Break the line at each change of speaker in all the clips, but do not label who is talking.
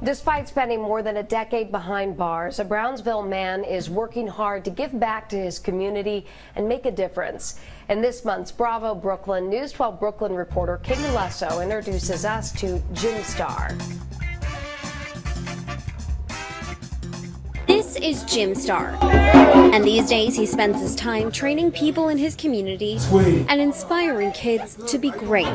Despite spending more than a decade behind bars, a Brownsville man is working hard to give back to his community and make a difference. In this month's Bravo Brooklyn, News 12 Brooklyn reporter Katie Lusso introduces us to Jim Star.
This is Jim Star, and these days he spends his time training people in his community and inspiring kids to be great.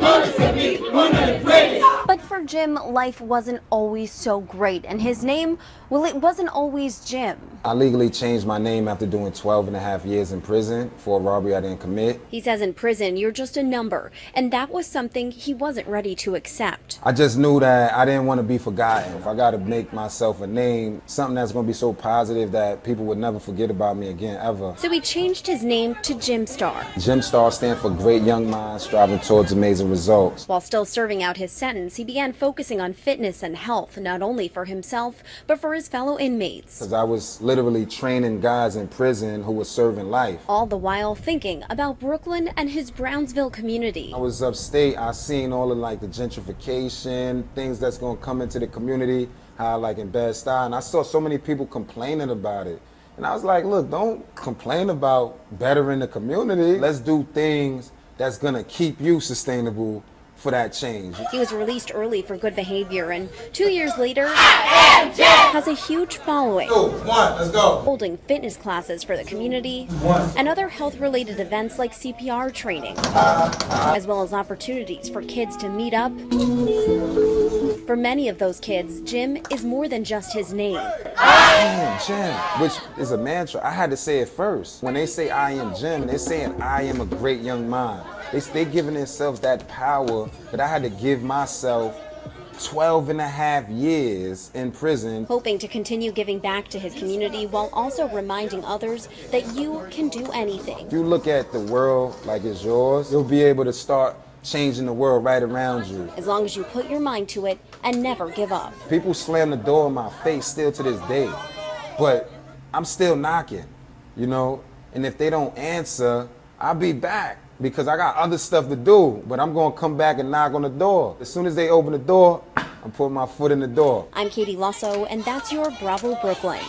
But for Jim, life wasn't always so great, and his name, well, it wasn't always Jim.
I legally changed my name after doing 12 and a half years in prison for a robbery I didn't commit.
He says in prison, you're just a number, and that was something he wasn't ready to accept.
I just knew that I didn't want to be forgotten. If I got to make myself a name, something that's going to be so positive that people would never forget about me again, ever.
So he changed his name to Jim Star.
Jim Star stands for Great Young Minds Striving Towards Amazing Results.
While still serving out his sentence, he began focusing on fitness and health, not only for himself, but for his fellow inmates.
Because I was literally training guys in prison who were serving life.
All the while thinking about Brooklyn and his Brownsville community.
I was upstate, I seen all of the gentrification, things that's gonna come into the community, how like in Bed-Stuy, and I saw so many people complaining about it. And I was like, look, don't complain about bettering the community. Let's do things that's gonna keep you sustainable for that change.
He was released early for good behavior, and 2 years later has a huge following.
Let's go.
Holding fitness classes for the community and other health-related events like CPR training, as well as opportunities for kids to meet up. For many of those kids, Jim is more than just his name.
I am Jim, which is a mantra. I had to say it first. When they say I am Jim, they're saying I am a great young mind. They giving themselves that power that I had to give myself 12 and a half years in prison.
Hoping to continue giving back to his community while also reminding others that you can do anything.
If you look at the world like it's yours, you'll be able to start changing the world right around you.
As long as you put your mind to it and never give up.
People slam the door in my face still to this day, but I'm still knocking, and if they don't answer, I'll be back. Because I got other stuff to do, but I'm gonna come back and knock on the door. As soon as they open the door, I'm putting my foot in the door.
I'm Katie Lusso, and that's your Bravo Brooklyn.